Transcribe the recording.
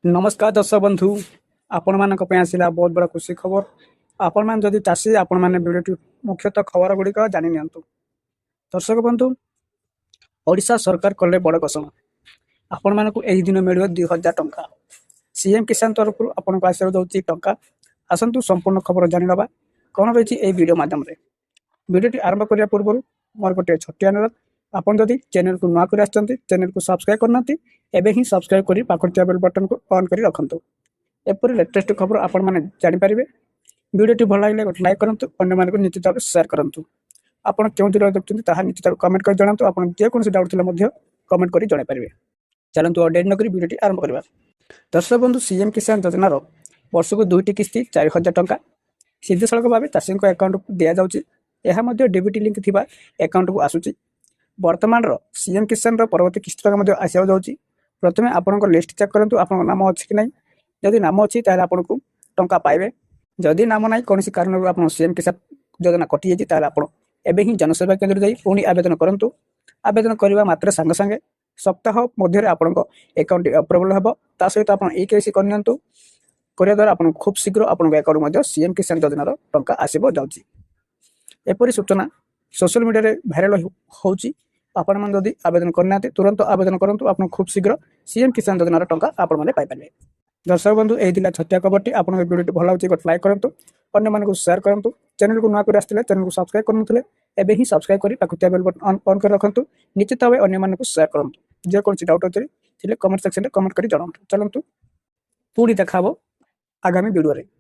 नमस्कार दर्शक बंधु आपण मानक पे आसिला बहुत बड़ा खुशी खबर। आपण मान जदि चाषी आपण माने वीडियो मुख्यतः खबर गुड़िक जानी नियंतु। दर्शक बंधु ओडिशा सरकार कले बड़ घोषणा आपण मानक एही दिन मिलियो 2000 टंका सीएम किसान तरफ आपण को आशीर्वाद दउची टंका। आसंतु संपूर्ण खबर जानि नबा कोन रहिछि एही वीडियो माध्यम रे। वीडियोटी आरंभ करिया पूर्व मोर गोटे छोटिया अनुरोध, आपण जदि चैनल को नुआ कर आछंती चैनल को सब्सक्राइब करनाती एबे ही सब्सक्राइब करी पाखर बेल बटन को ऑन करी रखंतु। एपरि लेटेस्ट खबर आपण माने जानि परिबे। वीडियोटी भल लागले गोटे लाइक करंतु, अन्य मानक निश्चित भाव शेयर करंतु। आपण केउ दिरा देखुछंती ताहा निश्चित कमेंट कर जणांतु। आपण जे कोनसे डाउट थिला मध्ये कमेंट करी जणाइ परिबे। चलंतु अपडेट न करी वीडियोटी आरंभ करबा। दर्शक बंधु सीएम किसान योजनार वर्ष को 2टी किस्ती 4000 टंका सीधे सड़क भाव चाषी अकाउंट को दिया जाउची। यह मध्य डीबीटी लिंक थिबा अकाउंट को आसुची। वर्तमान सीएम किसान परवर्ती किस्त टका आसा जाउची। प्रथमे आपन लिस्ट चेक करंतु आपन नाम अछि कि नहीं। जदि नाम अछि ताले आपन को टंका पाइबे। जदि नाम नाही कोनसी कारण आपन सीएम किसान योजना कटि जाई ताले आपन एबे ही जनसेवा केंद्र जाई पुणी आवेदन करंतु। आवेदन करबा मात्र संगे संगे सप्ताह मध्य आपन अकाउंट अप्रूवल हेबो। ता सहित आपन केसी करनियंतु। करिया द्वारा आपन खूब शीघ्र आपन अकाउंट मध्य सीएम किसान योजनार टंका आसीबो जाउची। एपरि सूचना सोशल मीडिया रे भाइराल होउची। आपण मन जदि आवेदन करना तुरंत आवेदन करंतु। आपन खूब शीघ्र सीएम किसान योजनार टंका आपण माने पाइ पाइबे। दर्शक बंधु एही दिला छत्या खबरटी आपण वीडियोटी भल लाउची गोटे लाइक करंतु, अन्य मानक शेयर करंतु। चैनल को नुआ कर आस्थिले चैनल को सब्सक्राइब करनथले एबे ही सब्सक्राइब करी पाखुतिया बेल बटन ऑन कर रखंतु। निश्चित भावे अन्य मानक शेयर करंतु। जे कोनसी डाउट अछि थिले कमेंट सेक्शन रे कमेंट करी जणांतु। चलंतु पुणी देखाबो आगामी वीडियो रे।